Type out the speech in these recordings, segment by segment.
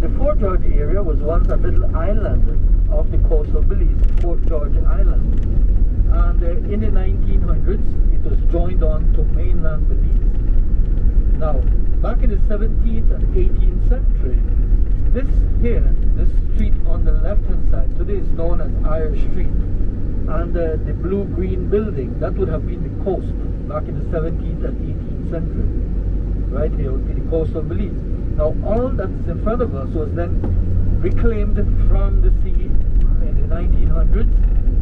The Fort George area was once a little island off the coast of Belize, Fort George Island. And in the 1900s, it was joined on to mainland Belize. Now, back in the 17th and 18th century, this street on the left-hand side, today is known as Eyre Street. And the blue-green building, that would have been the coast back in the 17th and 18th century. Right here would be the coast of Belize. Now, all that is in front of us was then reclaimed from the sea in the 1900s.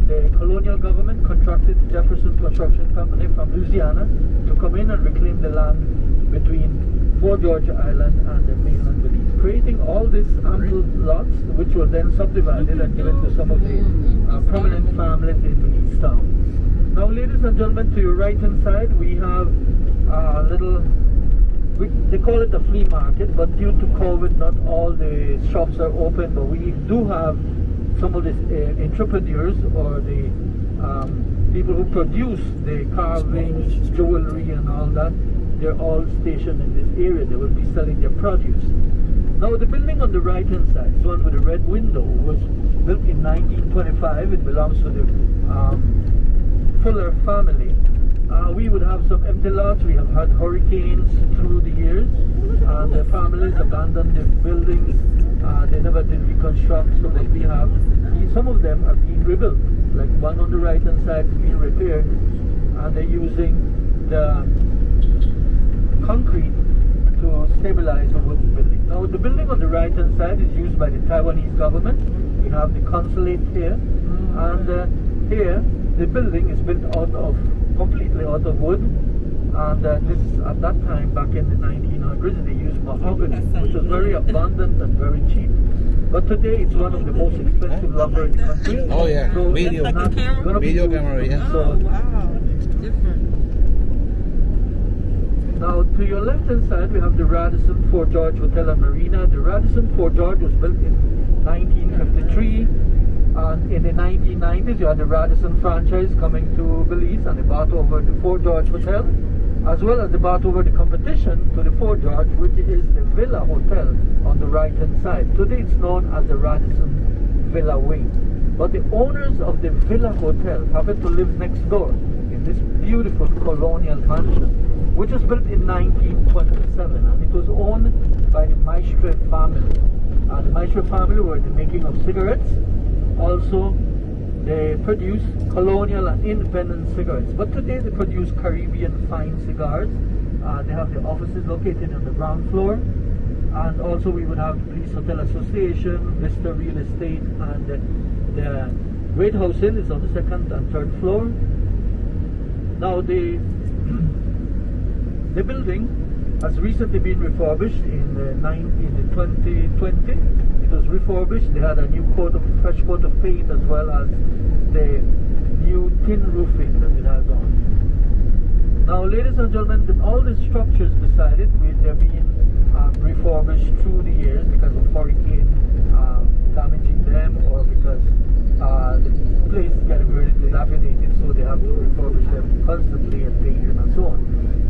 The colonial government contracted the Jefferson Construction Company from Louisiana to come in and reclaim the land between Fort George Island and the mainland Belize, creating all these ample lots, which were then subdivided and given to some of the prominent families in Belize town. Now, ladies and gentlemen, to your right-hand side, we have a little, they call it a flea market, but due to COVID, not all the shops are open, but we do have some of the entrepreneurs or the people who produce the carvings, jewelry and all that. They're all stationed in this area. They will be selling their produce. Now, the building on the right-hand side, this one with a red window, was built in 1925. It belongs to the Fuller family. We would have some empty lots. We have had hurricanes through the years, and the families abandoned the buildings. They never did reconstruct, so that we have, some of them are being rebuilt. Like one on the right-hand side is being repaired, and they're using the concrete to stabilize the wooden building. Now, the building on the right-hand side is used by the Taiwanese government. We have the consulate here, and here the building is built completely out of wood. And this, at that time, back in the 1900s, they used mahogany, which was very abundant and very cheap. But today, it's one of the most expensive lumber in the country. Oh yeah, so video camera, yeah. So, oh wow, it's different. Now, to your left-hand side, we have the Radisson Fort George Hotel and Marina. The Radisson Fort George was built in 1953, and in the 1990s, you had the Radisson franchise coming to Belize, and they bought over the Fort George Hotel, as well as they bought over the competition to the Fort George, which is the Villa Hotel on the right-hand side. Today, it's known as the Radisson Villa Wing. But the owners of the Villa Hotel happened to live next door in this beautiful colonial mansion, which was built in 1927, and it was owned by the Maestre family. The Maestre family were the making of cigarettes. Also, they produce colonial and independent cigarettes. But today they produce Caribbean fine cigars. They have the offices located on the ground floor. And also we would have the Belize Hotel Association, Vista Real Estate, and the Great House Inn is on the second and third floor. Now, the building has recently been refurbished in 2020. It was refurbished. They had a new fresh coat of paint, as well as the new tin roofing that it has on. Now, ladies and gentlemen, all the structures beside it, they're being refurbished through the years because of hurricane damaging them, or because the place is getting really dilapidated, so they have to refurbish them constantly and paint them and so on.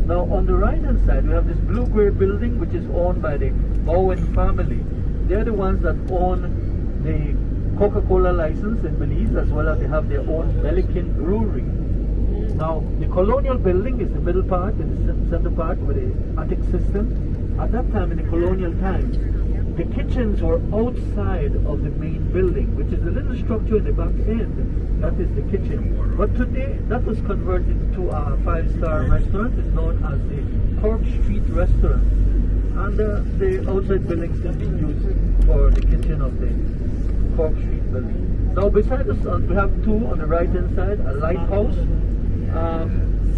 Now, on the right-hand side, we have this blue-gray building, which is owned by the Bowen family. They're the ones that own the Coca-Cola license in Belize, as well as they have their own Belikin brewery. Now, the colonial building is the middle part, and the center part with the attic system. At that time, in the colonial times, the kitchens were outside of the main building, which is a little structure in the back end. That is the kitchen. But today, that was converted to a five-star restaurant. It's known as the Cork Street Restaurant. And the outside buildings can be used for the kitchen of the Cork Street building. Now, beside us, we have two on the right-hand side, a lighthouse.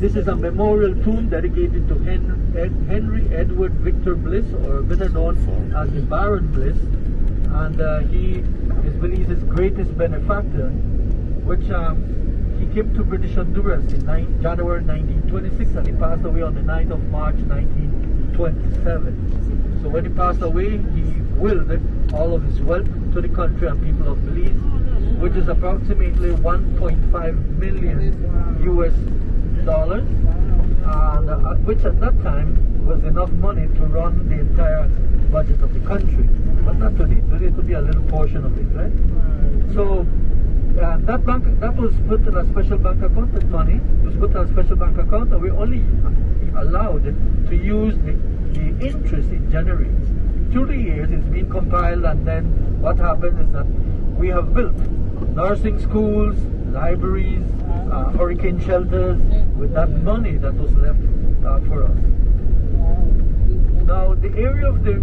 This is a memorial tomb dedicated to Henry Edward Victor Bliss, or better known as the Baron Bliss. And he is Belize's greatest benefactor, which he came to British Honduras in January 1926, and he passed away on the 9th of March 1927. So when he passed away, he willed all of his wealth to the country and people of Belize, which is approximately 1.5 million US dollars, and which at that time was enough money to run the entire budget of the country, but not today. see a little portion of it, right? So that was put in a special bank account. That money was put in a special bank account, and we're only allowed to use the interest it generates. Through the years, it's been compiled, and then what happened is that we have built nursing schools, libraries, hurricane shelters with that money that was left for us. Now, the area of the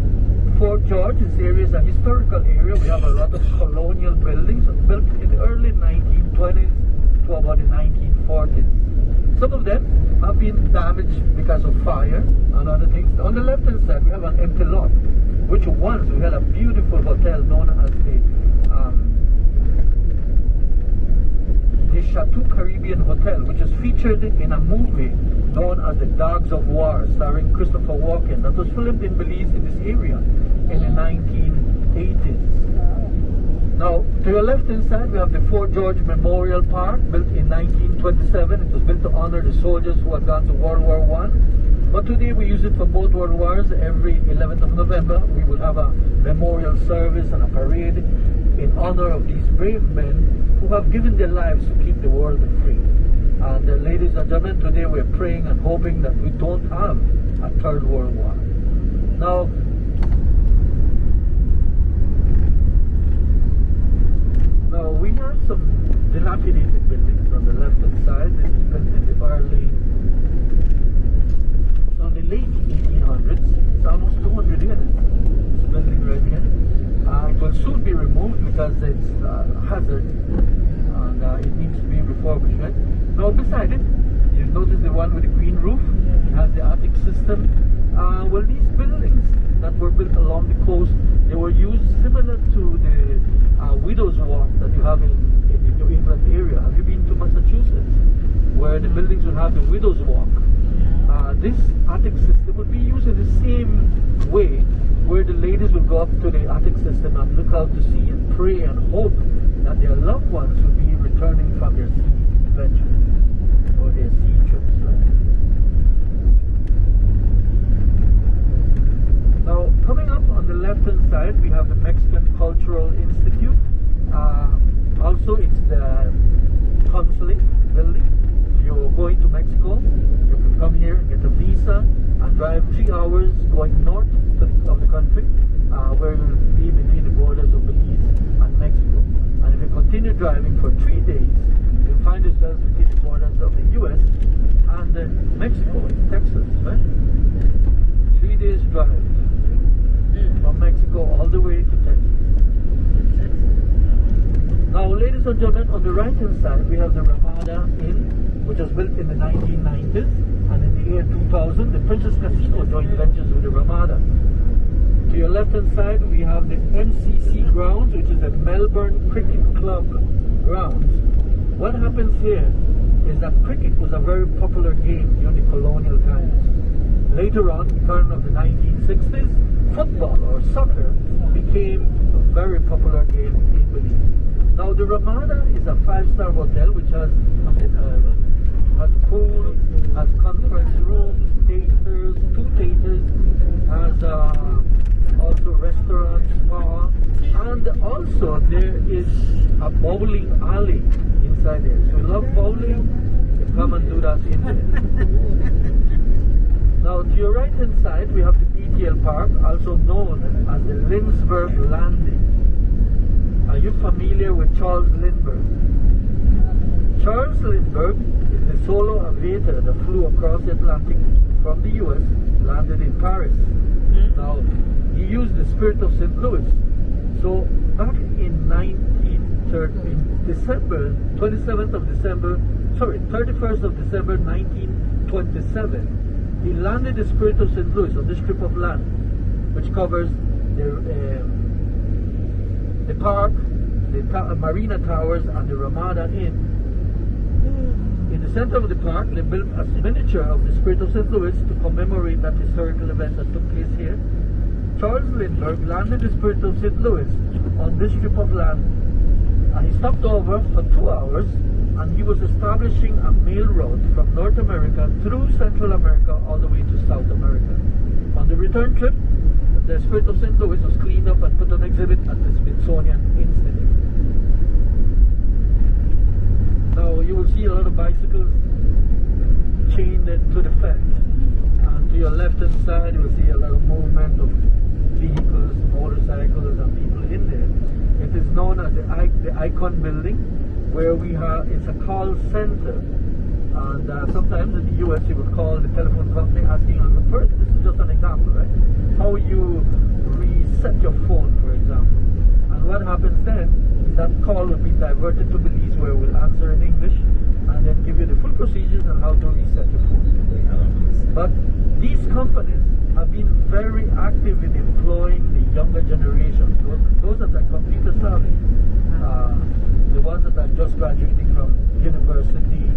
Fort George, this area is a historical area. We have a lot of colonial buildings built in the early 1920s to about the 1940s. Some of them have been damaged because of fire and other things. On the left-hand side, we have an empty lot, which once we had a beautiful hotel known as the Chateau Caribbean Hotel, which is featured in a movie known as The Dogs of War, starring Christopher Walken, that was filmed in Belize in this area in the 1980s. Now, to your left-hand side, we have the Fort George Memorial Park, built in 1927. It was built to honor the soldiers who had gone to World War I. But today we use it for both World Wars. Every 11th of November, we will have a memorial service and a parade in honor of these brave men who have given their lives to keep the world free. And ladies and gentlemen, today we're praying and hoping that we don't have a third World War. Now we have some dilapidated buildings on the left-hand side. This is built in the late 1800s. It's almost 200 years. This building right here. It will soon be removed because it's a hazard and it needs to be refurbished, right? Now beside it, you notice the one with the green roof. It has the attic system. Well, these buildings that were built along the coast, they were used similar to the Widow's Walk that you have in the New England area. Have you been to Massachusetts, where the buildings will have the Widow's Walk? This attic system would be used in the same way, where the ladies will go up to the attic system and look out to sea and pray and hope that their loved ones will be returning from their sea venture or their sea trips, right? Now, coming up on the left-hand side, we have the Mexican Cultural Institute. Also, it's the consulate building. If you're going to Mexico, you can come here, get a visa, and drive 3 hours going north of the country, where you will be between the borders of Belize and Mexico. And if you continue driving for 3 days, you'll find yourselves between the borders of the US and Mexico, in Texas, right? 3 days drive from Mexico all the way to Texas. Now, ladies and gentlemen, on the right-hand side, we have the Ramada Inn, which was built in the 1990s, and in the year 2000, the Princess Casino joint ventures with the Ramada. To your left-hand side, we have the MCC grounds, which is the Melbourne Cricket Club grounds. What happens here is that cricket was a very popular game during the colonial times. Later on, the turn of the 1960s, football or soccer became a very popular game in Belize. Now, the Ramada is a 5-star hotel which has pool, has conference rooms, theaters, 2 theaters, has also restaurant, spa, and also there is a bowling alley inside there. So if you love bowling, you come and do that in there. Now, to your right-hand side, we have the BTL Park, also known as the Lindbergh Landing. Are you familiar with Charles Lindbergh? Charles Lindbergh is the solo aviator that flew across the Atlantic from the US, landed in Paris. Now, he used the Spirit of St. Louis. So, back in 31st of December 1927, he landed the Spirit of St. Louis on this strip of land, which covers the park, the Marina Towers, and the Ramada Inn. In the center of the park, they built a miniature of the Spirit of St. Louis to commemorate that historical event that took place here. Charles Lindbergh landed the Spirit of St. Louis on this strip of land, and he stopped over for 2 hours, and he was establishing a mail route from North America through Central America all the way to South America. On the return trip, the Spirit of St. Louis was cleaned up and put on exhibit at the Smithsonian the Icon building, where we have, it's a call center. And sometimes in the US you would call the telephone company asking on the first, this is just an example, right? How you reset your phone, for example. And what happens then is that call will be diverted to Belize, where we'll answer in English and then give you the full procedures on how to reset your phone. But these companies have been very active in employing the younger generation, those that are computer savvy, the ones that are just graduating from university,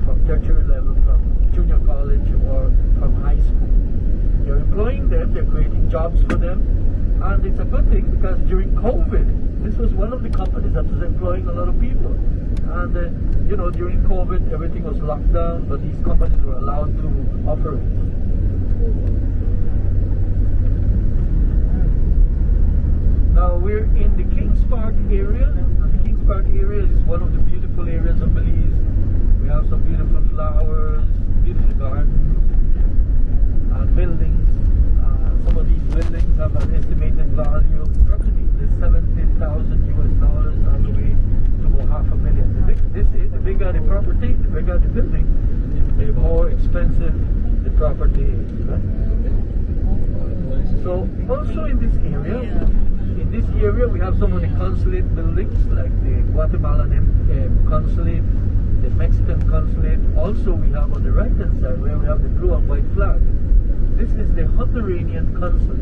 from tertiary level, from junior college or from high school. They're employing them, they're creating jobs for them, and it's a good thing because during COVID, this was one of the companies that was employing a lot of people. And you know, during COVID, everything was locked down, but these companies were allowed to operate. Now we're in the Kings Park area, and the Kings Park area is one of the beautiful areas of Belize. We have some beautiful flowers, beautiful gardens, and buildings. Some of these buildings have an estimated value of approximately $70,000 all the way to about $500,000. The bigger the property, the bigger the building, the more expensive the property is. Right? So also in this area, we have some of the consulate buildings, like the Guatemalan consulate, the Mexican consulate. Also, we have on the right-hand side where we have the blue and white flag. This is the Honduranian consulate.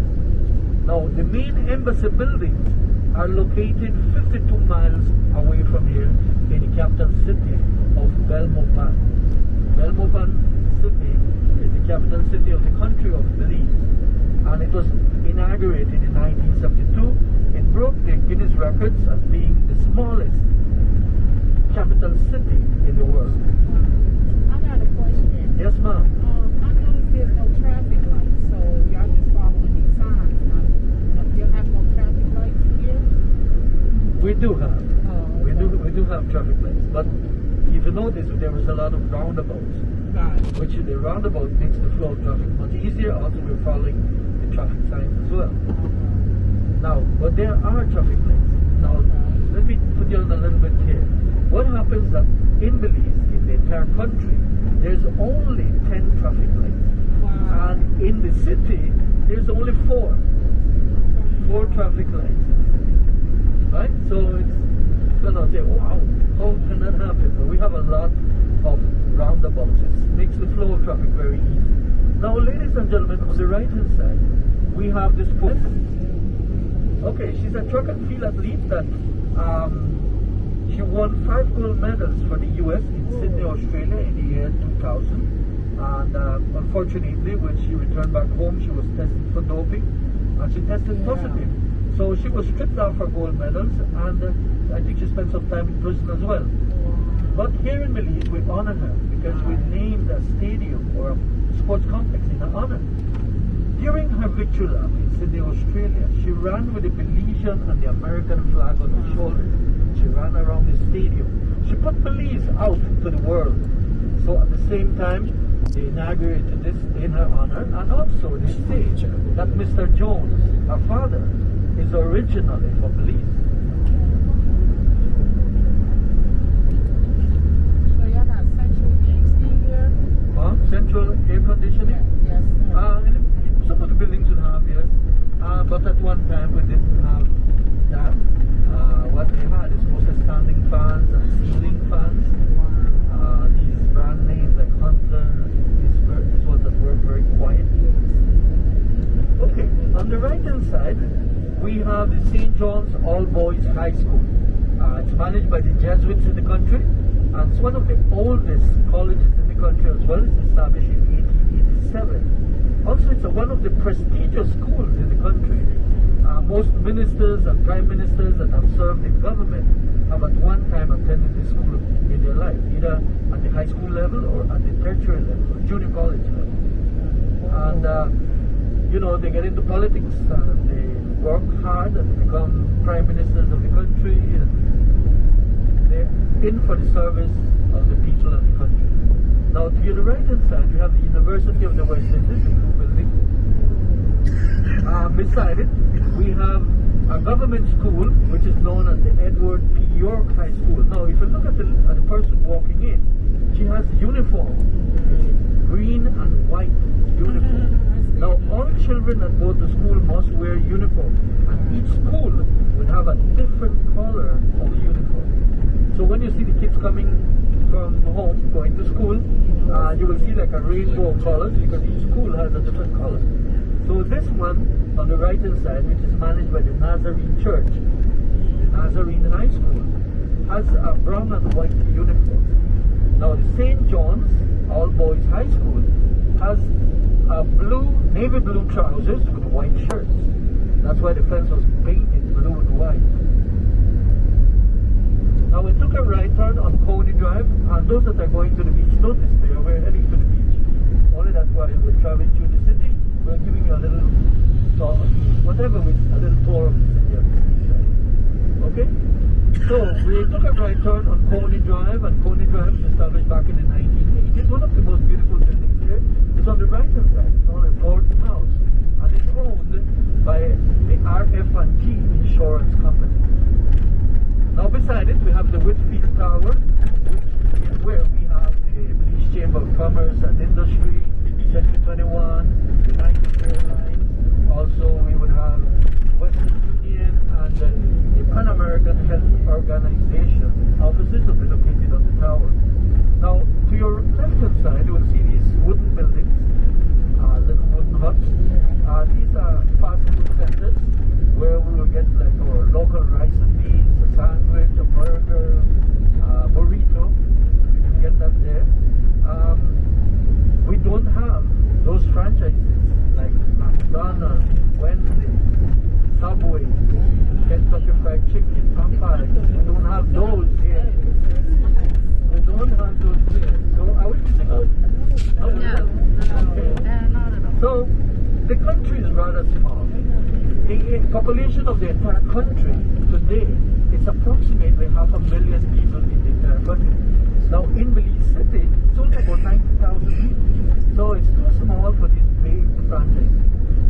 Now, the main embassy buildings are located 52 miles away from here in the capital city of Belmopan. Belmopan city is the capital city of the country of Belize, and it was inaugurated in 1972. It broke the Guinness records as being the smallest capital city in the world. I got a question. Yes, ma'am. I noticed there's no traffic lights, so y'all just following these signs. You have no traffic lights here? We do have. Oh, okay. We do have traffic lights, but if you notice, there was a lot of roundabouts, which the roundabout makes the flow of traffic much easier. Also, we're following the traffic signs as well. Now, but there are traffic lights. Now, let me put you on a little bit here. What happens that in Belize, in the entire country, there's only 10 traffic lights. Wow. And in the city, there's only 4 traffic lights in the city. Right? So it's gonna say, wow, how can that happen? But we have a lot of roundabouts. It makes the flow of traffic very easy. Now, ladies and gentlemen, on the right-hand side, we have this person. Okay, she's a track and field athlete that she won 5 gold medals for the US in Sydney, Australia in the year 2000. And unfortunately, when she returned back home, she was tested for doping, and she tested positive. So she was stripped of her gold medals, and I think she spent some time in prison as well. But here in Belize, we honor her because we named a stadium or a sports complex in her honor. During her victory lap in Sydney, Australia, she ran with the Belizean and the American flag on her shoulders. She ran around the stadium. She put Belize out to the world. So at the same time, they inaugurated this in her honor, and also they say that Mr. Jones, her father, is originally from Belize. So y'all got central AC here? Central air conditioning? Yes, sir. Some of the buildings would have, yes. But at one time we didn't have that. What they had is mostly standing fans and ceiling fans. These brand names like Hunter, these ones that were very quiet. Okay, on the right hand side, we have the St. John's All Boys High School. It's managed by the Jesuits in the country, and it's one of the oldest colleges in the country as well. It's established in 1887. Also, it's one of the prestigious schools in the country. Most ministers and prime ministers that have served in government have at one time attended this school in their life, either at the high school level or at the tertiary level or junior college level. And you know, they get into politics and they work hard and they become prime ministers of the country, and they're in for the service of the people of the country. Now, to the right hand side, we have the University of the West Indies, the blue building. Beside it, we have a government school, which is known as the Edward P. York High School. Now, if you look at the person walking in, she has uniform. It's green and white uniform. Now, all children that go to school must wear uniform, and each school would have a different color of uniform. So when you see the kids coming from home, going to school, you will see like a rainbow of colors because each school has a different color. So this one on the right hand side, which is managed by the Nazarene Church, the Nazarene High School, has a brown and white uniform. Now the St. John's All Boys High School has a navy blue trousers with white shirts. That's why the fence was painted blue and white. Now we took a right turn on Coney Drive, and those that are going to the beach don't despair, we're heading to the beach. Only that's why we're traveling through the city. We're giving you a little tour, whatever, with a little tour of the city on the seaside. Okay? So we took a right turn on Coney Drive, and Coney Drive was established back in the 1980s. One of the most beautiful buildings here is on the right hand side. It's called a Gordon House, and it's owned by the RF&G Insurance Company. Now beside it we have the Whitfield Tower, which is where we have the Belize Chamber of Commerce and Industry, Section 21, the 94 line. Also we would have Western Union and the Pan American Health Organization offices that will be located on the tower. Now to your left hand side you will see these wooden buildings, little wooden huts. These are fast food centers where we will get like our local rice and beans, a sandwich, a burger, burrito. You can get that there. We don't have those franchises like McDonald's, Wendy's, Subway, Kentucky Fried Chicken, Popeyes. We don't have those here. We don't have those here. So are we missing out? No. Okay. Not at all. So the country is rather small. The population of the entire country today is approximately 500,000 people in the entire country. Now in Belize City, it's only about 90,000 people. So it's too small for these big franchises.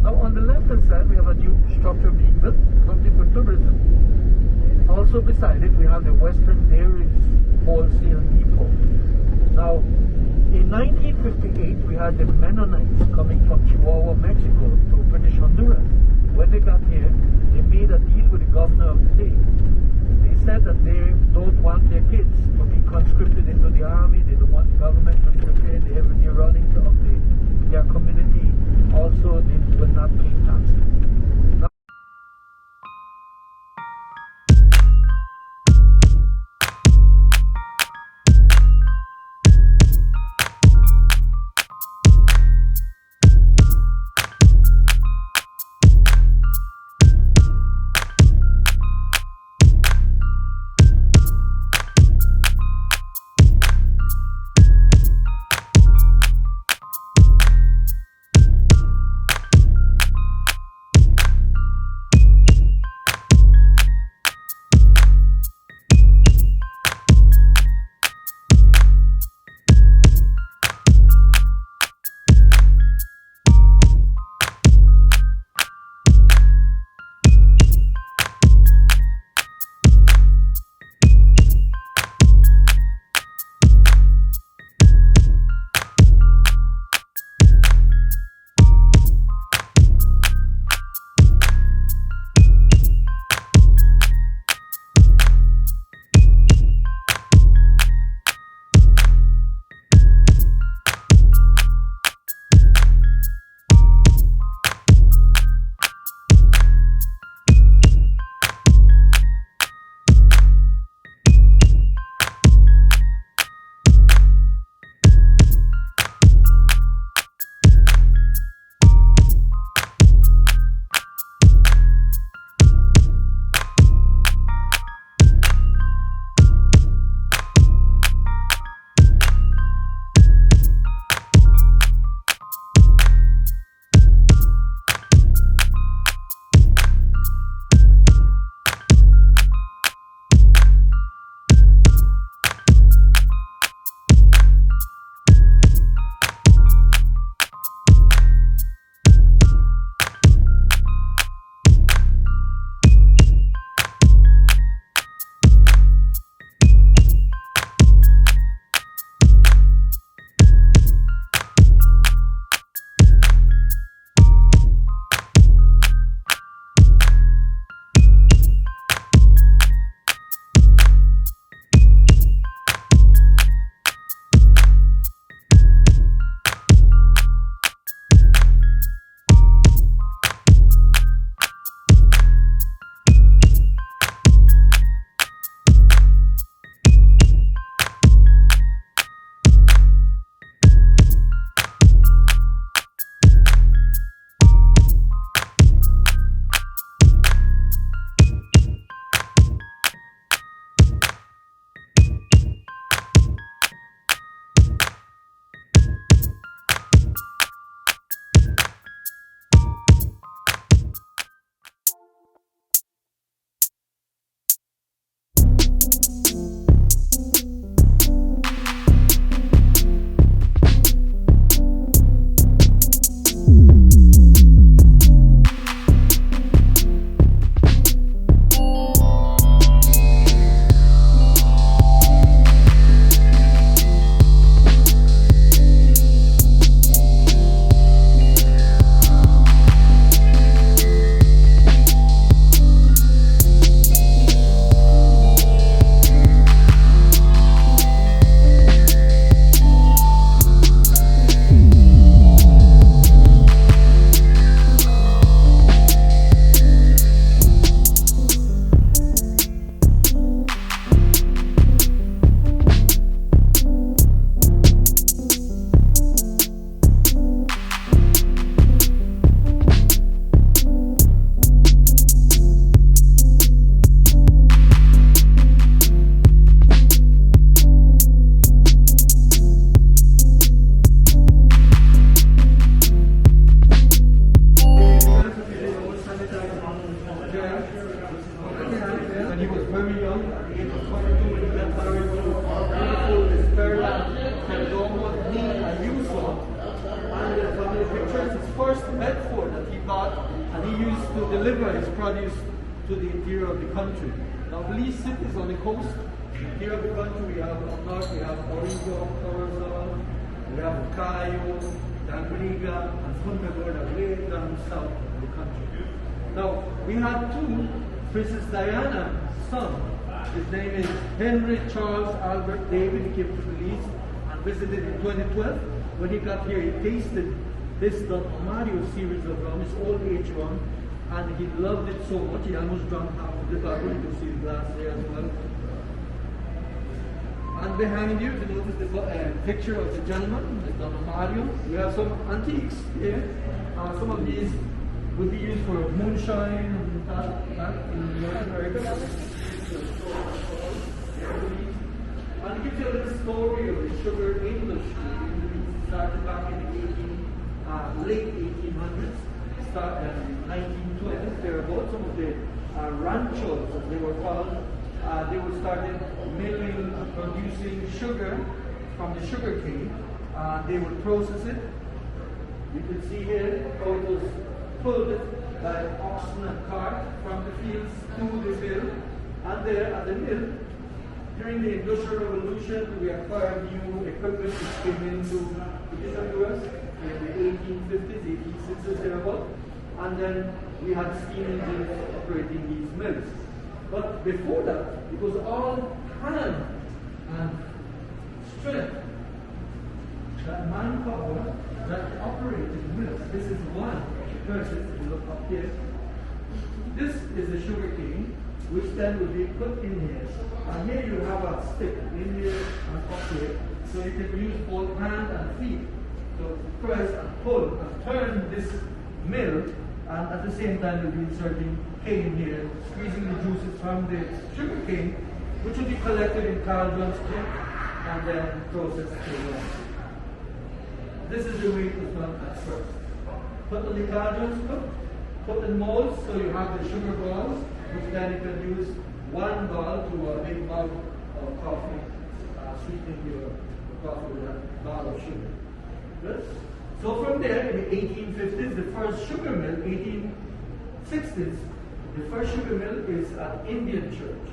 Now on the left hand side, we have a new structure being built, something for tourism. Also beside it, we have the Western Dairies Wholesale Depot. Now, in 1958, we had the Mennonites coming from Chihuahua, Mexico to British Honduras. When they got here, they made a deal with the governor of the day. They said that they don't want their kids to be conscripted into the army. They don't want the government to prepare the everyday runnings of their community. Also, they will not pay taxes. he was very young, at the age of 22, when he got married to beautiful Esperla Perdomo Ni Ayuso. And the family pictures his first Bedford that he bought, and he used to deliver his produce to the interior of the country. Now, Belize City is on the coast. The interior of the country, we have up north, we have Origo, Corazon, we have Cayo, Dambriga, and Punta Gorda, way down south of the country. Now, we had two, Princess Diana's son. His name is Henry Charles Albert David. He came to Belize and visited in 2012. When he got here, he tasted this Don Mario series of rum, his old age rum, and he loved it so much, he almost drank half of the bottle. You can see the glass there as well. And behind you, if you notice the picture of the gentleman, the Don Mario. We have some antiques here. Some of these would be used for moonshine and that in North America. And it gives you a little story of the sugar industry. It started back in the late 1800s, 1920s. There were about some of the ranchos, as they were called. They would start milling, producing sugar from the sugar cane. They would process it. You can see here how it was pulled by oxen and cart from the fields to the mill. And there at the mill, during the Industrial Revolution, we acquired new equipment which came into the US in the 1850s, 1860s, thereabout. And then we had steam engines operating these mills. But before that, it was all hand and strength. That manpower that operated mills. This is one person, if you look up here. This is the sugar cane, which then will be put in here. And here you have a stick in here and up here. So you can use both hand and feet to press and pull and turn this mill, and at the same time you'll be inserting cane here, squeezing the juices from the sugar cane, which will be collected in cauldrons and then processed to rum. This is the way it was done at first. Put on the cauldrons, put in molds, so you have the sugar balls, which then you can use one ball to a big mug of coffee, sweetening your coffee with a ball of sugar. Good? So from there, in the 1850s, the first sugar mill, 1860s, the first sugar mill is an Indian church.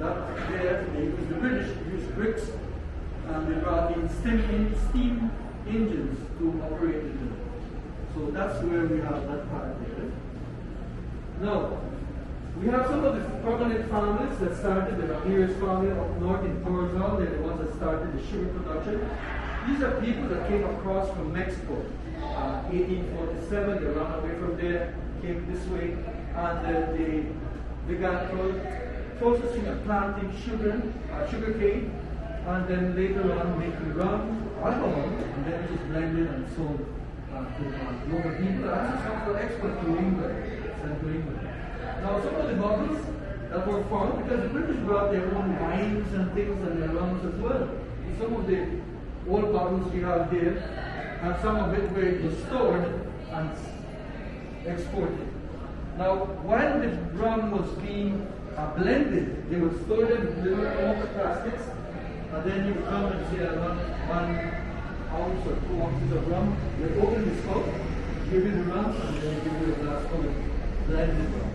That there, they used the British, used bricks, and they brought in steam engines to operate the mill. So that's where we have that part there. Now, we have some of the prominent families that started, the Ramirez family up north in Corazon. They're the ones that started the sugar production. These are people that came across from Mexico. 1847, they ran away from there, came this way, and they began processing and planting sugar cane, and then later on making rum, alcohol, and then it was blended and sold to local people. Actually, some for export to England, sent to England. Now, some of the bottles that were found, because the British brought their own wines and things and their rums as well. And some of the old bottles we have here, and some of it where it was stored and exported. Now, while the rum was being blended, they would store them in little oak plastics, and then you would come and say one ounce or 2 ounces of rum. They open the spout, give you the rum, and then give you a glass full of blended rum.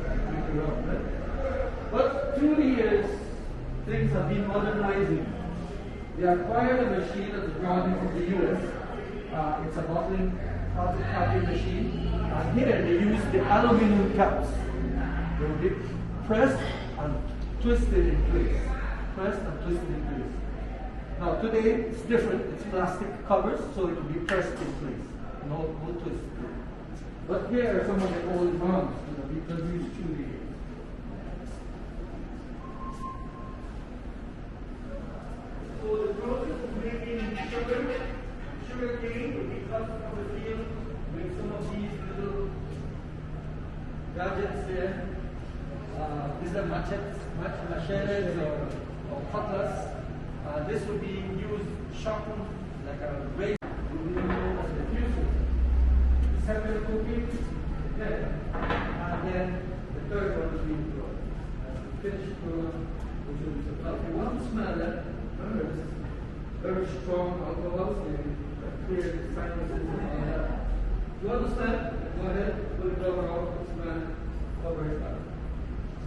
Right? But through the years, things have been modernizing. They acquired a machine that was brought in from the US. It's a bottling copy machine. And here they use the aluminum caps. They will be pressed and twisted in place. Pressed and twisted in place. Now today it's different. It's plastic covers, so it will be pressed in place. No twist. But here are some of the old rums that have been produced through the years. So the process of making sugar cane will be cut from the field with some of these little gadgets there. These are machetes or cutlass. This would be used sharpened like a razor. We will know as the fuses. The second cooking there. And then the third one will be finished which is a coffee. You want to smell that? Remember, this is very strong alcohol, so you clear the sinuses and all that. You understand? Go ahead, pull it over out, smell, cover it up.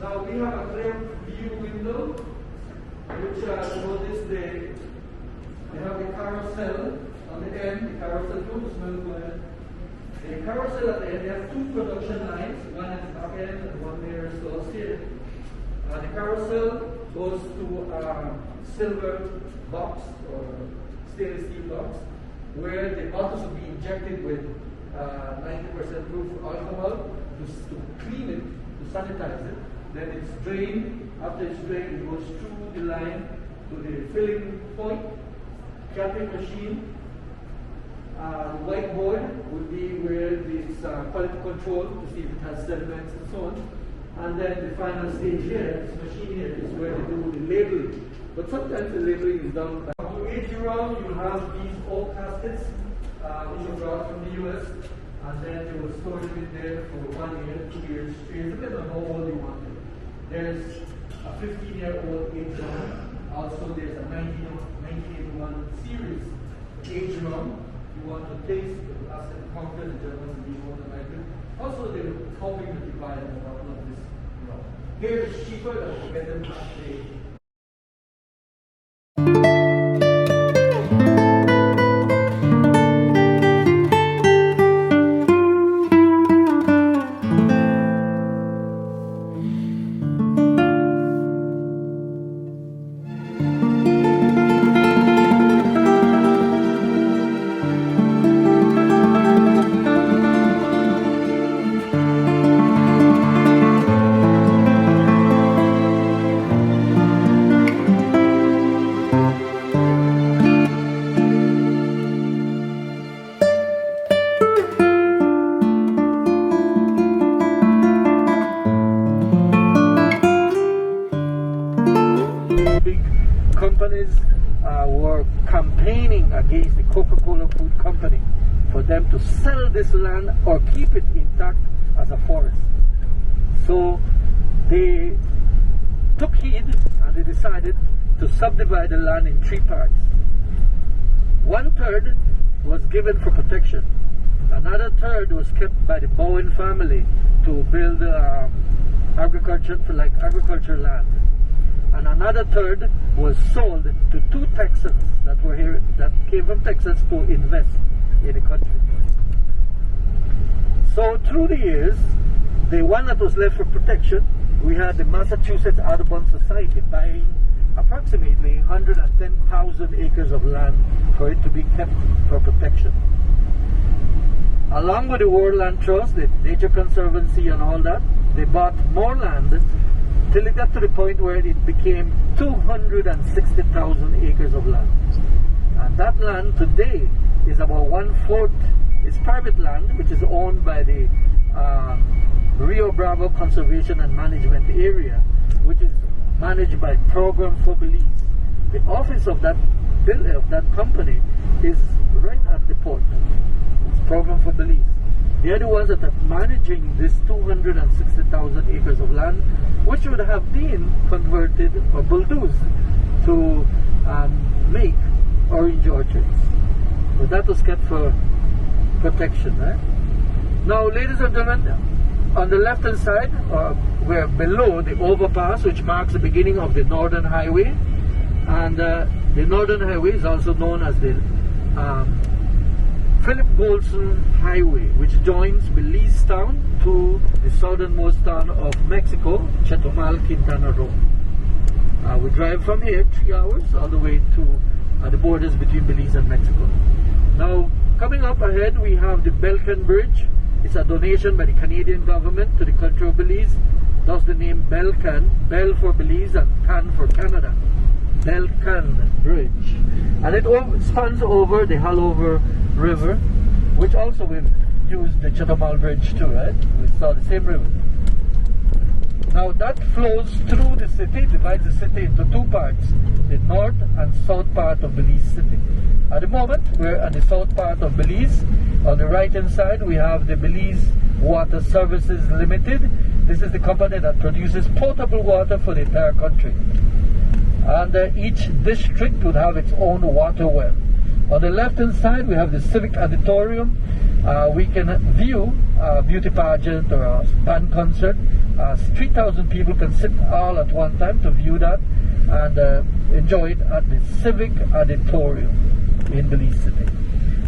Now we have a clear view window, which notice they have the carousel on the end. The carousel, don't smell, go ahead. The carousel at the end, they have two production lines, one at the back end and one there is also here. The carousel goes to a silver box or stainless steel box where the bottles will be injected with 90% proof alcohol to clean it, to sanitize it. Then it's drained. After it's drained, it goes through the line to the filling point, capping machine. The whiteboard would be where it's quality control to see if it has sediments and so on. And then the final stage here, this machine here, is where they do the labeling. But sometimes the labeling is done by each round. You have these oak caskets, which are brought from the US, and then they will store them in there for 1 year, 2 years, 3 years, depending on how old you want it. There's a 15-year-old age rum. Also, there's a 1981 series age rum. You want to taste the ask the counter, the Germans will be more than likely. Also, they're hoping that you buy a bottle of this rum. Here it's cheaper, that will get them at the companies were campaigning against the Coca-Cola Food Company for them to sell this land or keep it intact as a forest. So they took heed and they decided to subdivide the land in 3 parts. 1/3 was given for protection. Another 1/3 was kept by the Bowen family to build agriculture land. And another 1/3 was sold to 2 Texans that were here, that came from Texas to invest in the country. So through the years, the one that was left for protection, we had the Massachusetts Audubon Society buying approximately 110,000 acres of land for it to be kept for protection. Along with the World Land Trust, the Nature Conservancy and all that, they bought more land till it got to the point where it became 260,000 acres of land. And that land today is about 1/4 is private land, which is owned by the Rio Bravo Conservation and Management Area, which is managed by Program for Belize. The office of that company is right at the port. It's Program for Belize. They are the ones that are managing this 260,000 acres of land, which would have been converted or bulldozed to make orange orchards. But that was kept for protection. Right? Now, ladies and gentlemen, on the left-hand side, we're below the overpass, which marks the beginning of the Northern Highway. And the Northern Highway is also known as the Philip Golson Highway, which joins Belize town to the southernmost town of Mexico, Chetumal, Quintana Roo. We drive from here 3 hours all the way to the borders between Belize and Mexico. Now, coming up ahead, we have the Belcan Bridge. It's a donation by the Canadian government to the country of Belize. Thus the name Belcan, Bell for Belize and Can for Canada. Belcan Bridge. And it spans over the Halover River, which also we've used the Chetumal Bridge too, right? We saw the same river. Now that flows through the city, divides the city into 2 parts, the north and south part of Belize City. At the moment, we're at the south part of Belize. On the right hand side, we have the Belize Water Services Limited. This is the company that produces potable water for the entire country. And each district would have its own water well. On the left-hand side, we have the Civic Auditorium. We can view a beauty pageant or a band concert. 3,000 people can sit all at one time to view that and enjoy it at the Civic Auditorium in Belize City.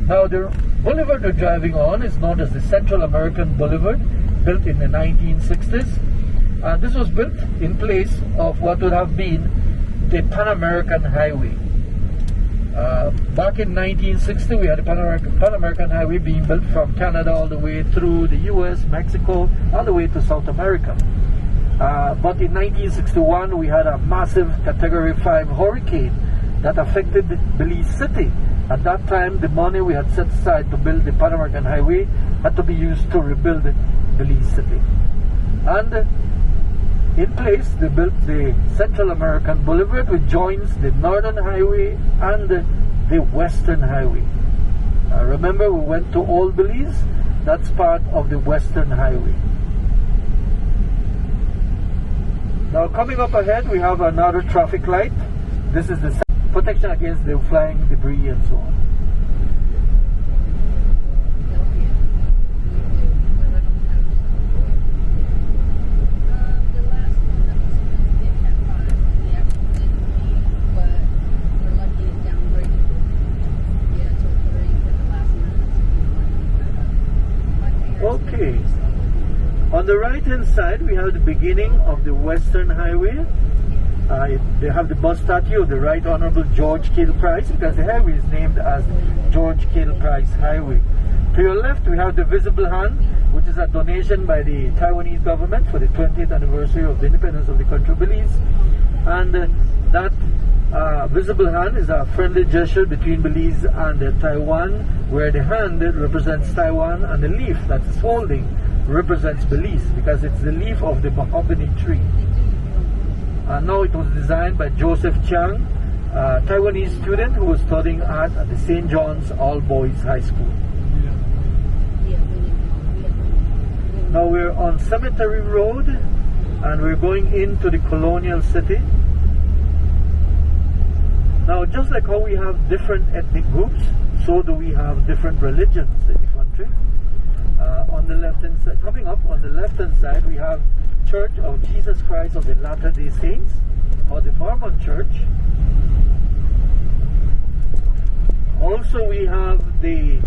Now, the boulevard we're driving on is known as the Central American Boulevard, built in the 1960s. This was built in place of what would have been the Pan American Highway. Back in 1960, we had the Pan American Highway being built from Canada all the way through the US, Mexico, all the way to South America. But in 1961, we had a massive Category 5 hurricane that affected Belize City. At that time, the money we had set aside to build the Pan American Highway had to be used to rebuild Belize City. And in place, they built the Central American Boulevard, which joins the Northern Highway and the Western Highway. Remember, we went to Old Belize. That's part of the Western Highway. Now, coming up ahead, we have another traffic light. This is the protection against the flying debris and so on. Okay. On the right hand side, we have the beginning of the Western Highway. They have the bus statue of the Right Honorable George Cale Price, because the highway is named as George Cale Price Highway. To your left, we have the Visible Hand, which is a donation by the Taiwanese government for the 20th anniversary of the independence of the country of Belize. And that Visible Hand is a friendly gesture between Belize and Taiwan, where the hand represents Taiwan and the leaf that is holding represents Belize, because it's the leaf of the mahogany tree. Now, it was designed by Joseph Chiang, a Taiwanese student who was studying art at the St. John's All Boys High School. Now we're on Cemetery Road and we're going into the colonial city. Now, just like how we have different ethnic groups, so do we have different religions in the country. On the left hand side, coming up on the left hand side, we have Church of Jesus Christ of the Latter-day Saints, or the Mormon Church. Also, we have the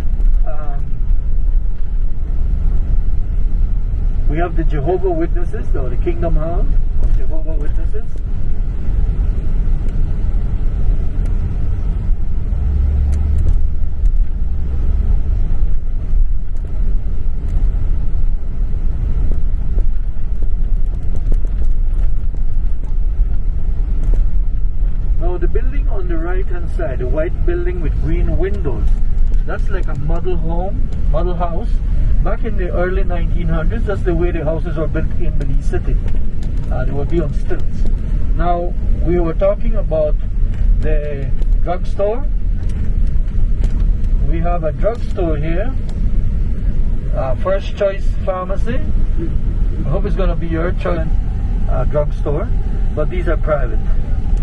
Jehovah Witnesses, or the Kingdom Hall of Jehovah Witnesses. The building on the right hand side, the white building with green windows, that's like a model house. Back in the early 1900s, that's the way the houses were built in Belize City. They would be on stilts. Now, we were talking about the drugstore. We have a drugstore here, First Choice Pharmacy. I hope it's going to be your choice drugstore, but these are private.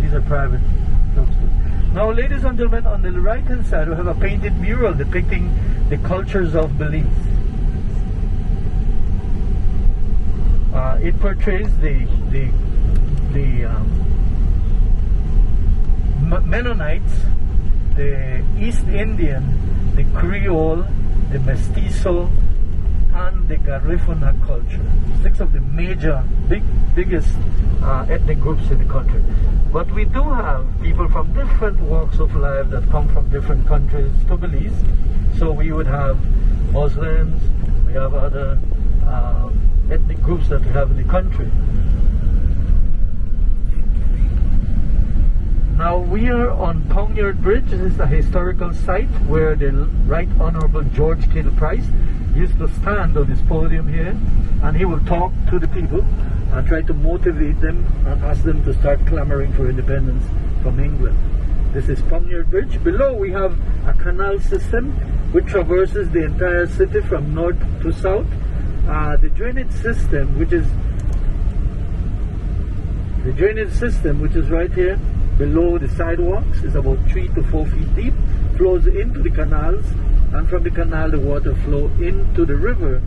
These are private drugstores. Now, ladies and gentlemen, on the right hand side, we have a painted mural depicting the cultures of Belize. It portrays the Mennonites, the East Indian, the Creole, the Mestizo, and the Garifuna culture. 6 of the biggest ethnic groups in the country. But we do have people from different walks of life that come from different countries to Belize. So we would have Muslims, we have other ethnic groups that we have in the country. Now we are on Pongyard Bridge. This is a historical site where the Right Honorable George Cale Price used to stand on this podium here, and he will talk to the people and try to motivate them and ask them to start clamoring for independence from England. This is Pongyard Bridge. Below we have a canal system which traverses the entire city from north to south. The drainage system, which is The drainage system, which is right here below the sidewalks, is about 3 to 4 feet deep, flows into the canals, and from the canal the water flow into the river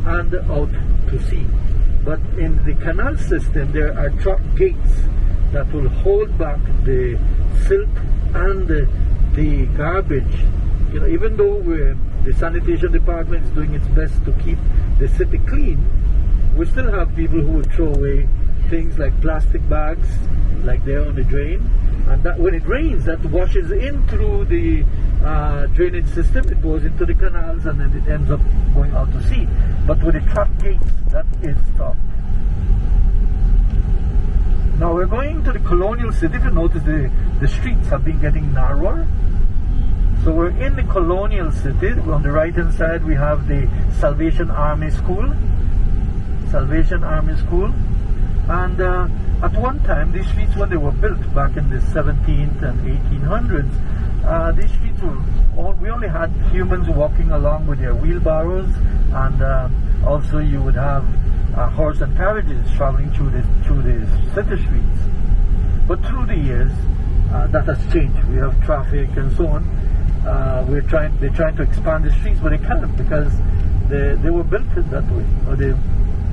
and out to sea. But in the canal system there are truck gates that will hold back the silt and the garbage. You know, even though the sanitation department is doing its best to keep the city clean, we still have people who will throw away things like plastic bags, like there on the drain, and that when it rains, that washes in through the drainage system. It goes into the canals and then it ends up going out to sea. But with the truck gates, that is stopped. Now we're going to the colonial city. If you notice, the streets have been getting narrower. So we're in the colonial city. On the right hand side we have the Salvation Army School. Salvation Army School. And at one time, these streets, when they were built back in the 17th and 1800s, these streets were, we only had humans walking along with their wheelbarrows, and also you would have horse and carriages traveling through the city streets. But through the years, that has changed. We have traffic and so on. They're trying to expand the streets, but they can't because they were built in that way, or the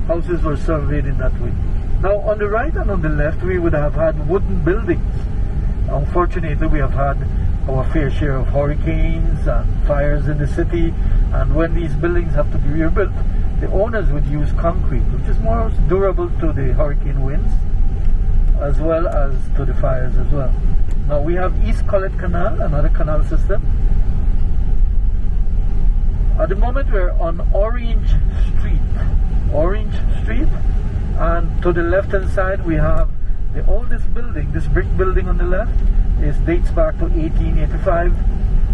houses were surveyed in that way. Now on the right and on the left we would have had wooden buildings. Unfortunately, we have had our fair share of hurricanes and fires in the city, and when these buildings have to be rebuilt, the owners would use concrete, which is more durable to the hurricane winds as well as to the fires as well. Now we have East Collet Canal, another canal system. At the moment we're on Orange Street. Orange Street. And to the left hand side we have the oldest building. This brick building on the left dates back to 1885.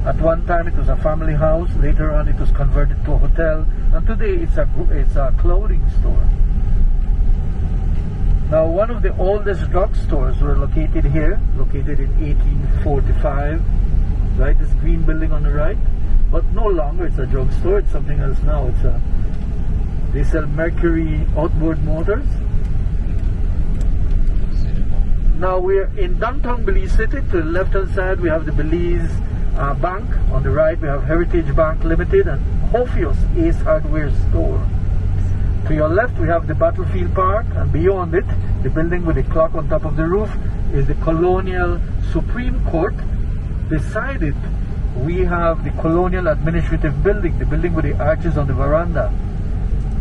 At one time it was a family house. Later on it was converted to a hotel, and today it's a clothing store. Now one of the oldest drugstores were located here, located in 1845. Right, this green building on the right, but no longer it's a drugstore. It's something else now. They sell Mercury outboard motors. Now we're in downtown Belize City. To the left hand side we have the Belize Bank. On the right we have Heritage Bank Limited and Hophius Ace Hardware Store. To your left we have the Battlefield Park, and beyond it, the building with the clock on top of the roof, is the Colonial Supreme Court. Beside it we have the Colonial Administrative Building, the building with the arches on the veranda.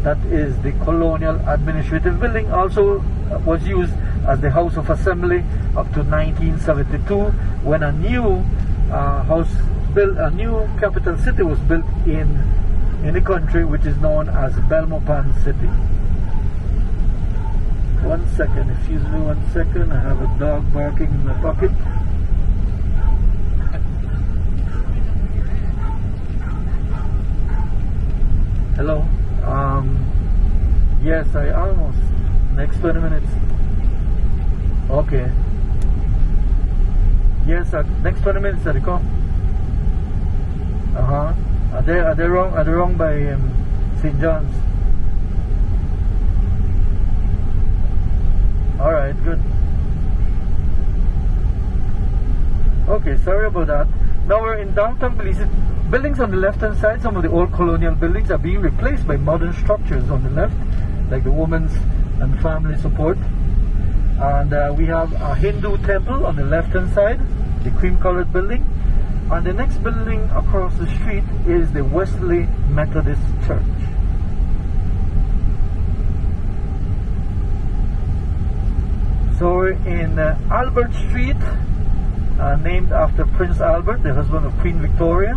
That is the Colonial Administrative Building. Also was used as the House of Assembly up to 1972, when a new a new capital city was built in the country, which is known as Belmopan City. 1 second, excuse me 1 second. I have a dog barking in my pocket. Hello. Yes, I almost. Next 20 minutes. Okay. Yes, next 20 minutes, I come. Are they wrong? Are they wrong by St. John's? All right, good. Okay, sorry about that. Now we're in downtown Belize. Buildings on the left hand side, some of the old colonial buildings are being replaced by modern structures on the left, like the Women's and Family Support. And we have a Hindu temple on the left hand side, the cream colored building. And the next building across the street is the Wesley Methodist Church. So we're in Albert Street, named after Prince Albert, the husband of Queen Victoria.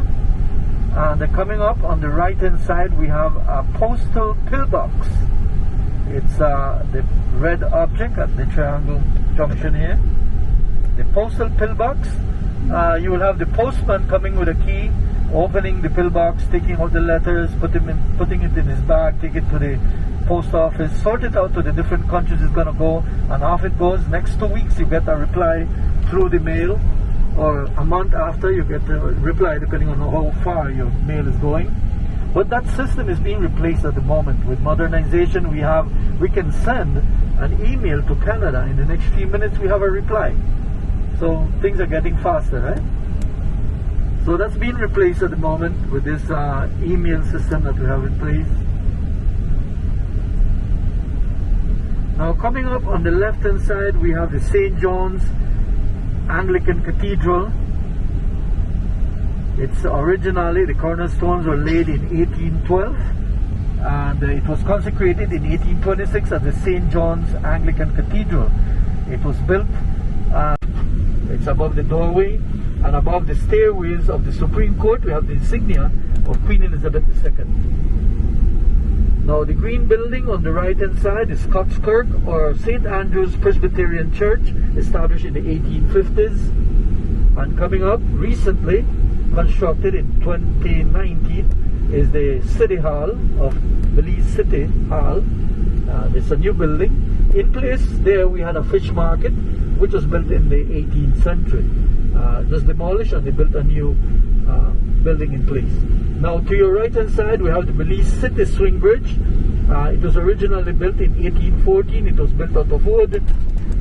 And coming up on the right hand side we have a postal pillbox. It's the red object at the triangle junction here. The postal pillbox. You will have the postman coming with a key, opening the pillbox, taking out the letters, putting it in his bag, take it to the post office, sort it out to the different countries it's going to go, and off it goes. Next 2 weeks you get a reply through the mail, or a month after you get a reply, depending on how far your mail is going. But that system is being replaced at the moment. With modernization we can send an email to Canada, in the next few minutes we have a reply. So things are getting faster, right? So that's being replaced at the moment with this email system that we have in place. Now coming up on the left hand side, we have the St. John's Anglican Cathedral. It's originally, the cornerstones were laid in 1812, and it was consecrated in 1826 as the St. John's Anglican Cathedral. It was built, it's above the doorway, and above the stairways of the Supreme Court we have the insignia of Queen Elizabeth II. Now the green building on the right hand side is Scots Kirk, or St. Andrew's Presbyterian Church, established in the 1850s. And coming up recently, constructed in 2019, is the City Hall of Belize City Hall. It's a new building. In place there we had a fish market, which was built in the 18th century. It was demolished and they built a new building in place. Now to your right hand side we have the Belize City Swing Bridge. It was originally built in 1814. It was built out of wood,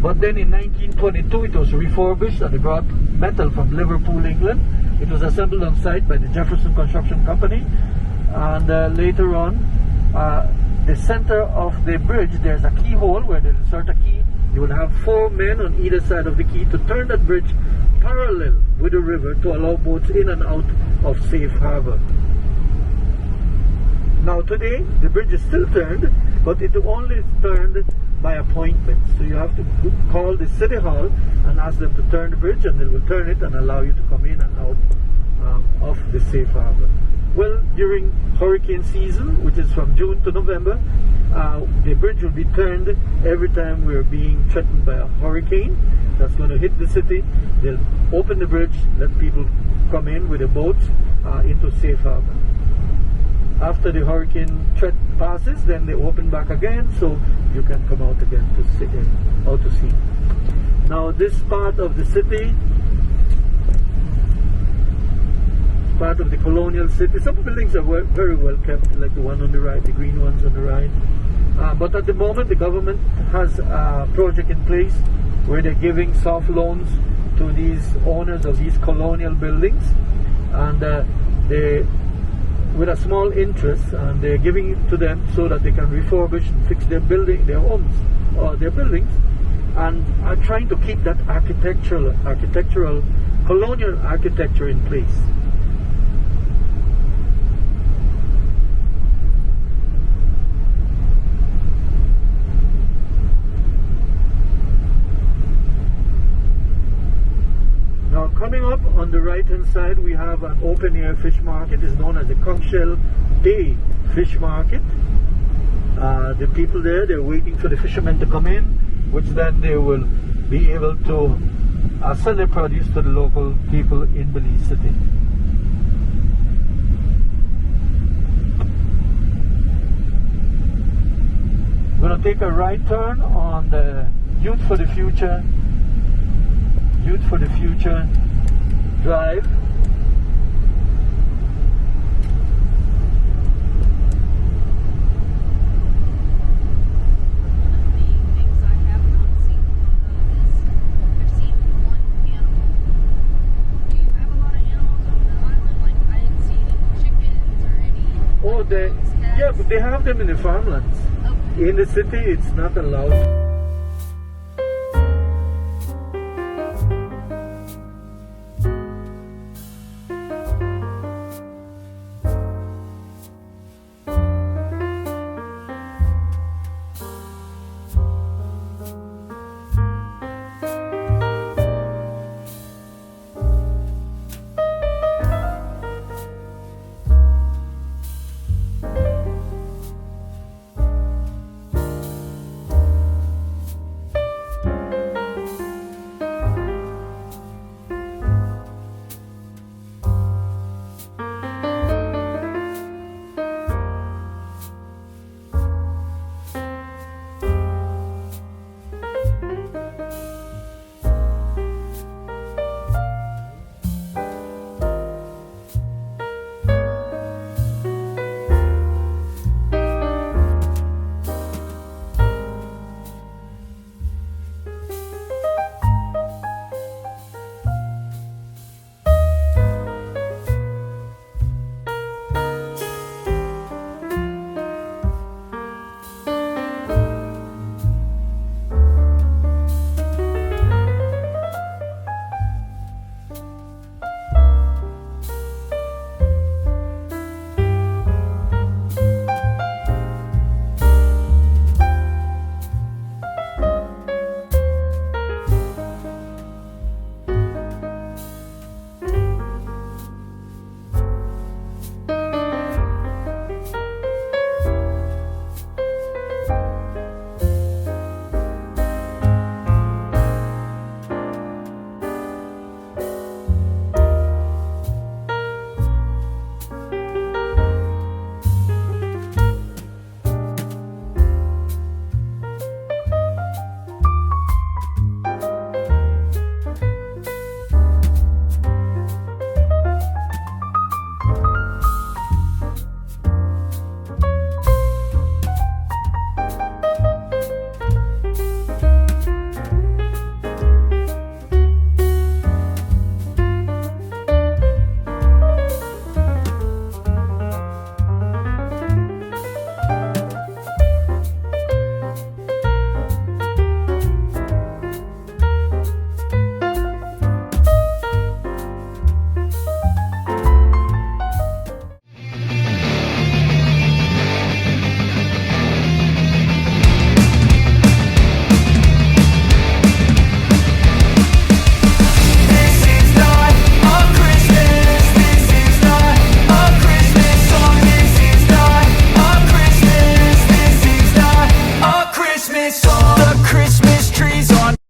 but then in 1922 it was refurbished and they brought metal from Liverpool, England. It was assembled on site by the Jefferson Construction Company, and later on the center of the bridge there's a keyhole where they insert a key. You will have 4 men on either side of the key to turn that bridge parallel with the river to allow boats in and out of safe harbor. Now today the bridge is still turned, but it only is turned by appointment. So you have to call the City Hall and ask them to turn the bridge, and they will turn it and allow you to come in and out of the safe harbor. Well, during hurricane season, which is from June to November, the bridge will be turned every time we're being threatened by a hurricane that's going to hit the city. They'll open the bridge, let people come in with the boats into safe harbor. After the hurricane threat passes, then they open back again, so you can come out again out to sea. Now this part of the city, part of the colonial city. Some buildings are very well kept, like the one on the right, the green ones on the right. But at the moment, the government has a project in place where they're giving soft loans to these owners of these colonial buildings, and they, with a small interest, and they're giving it to them so that they can refurbish and fix their homes or their buildings, and are trying to keep that architectural colonial architecture in place. Now coming up on the right hand side we have an open air fish market. It's known as the Conchel Bay Fish Market. The people there, they're waiting for the fishermen to come in, which then they will be able to sell their produce to the local people in Belize City. We're going to take a right turn on the Youth for the Future Drive. Yeah, but they have them in the farmlands. Okay. In the city, it's not allowed.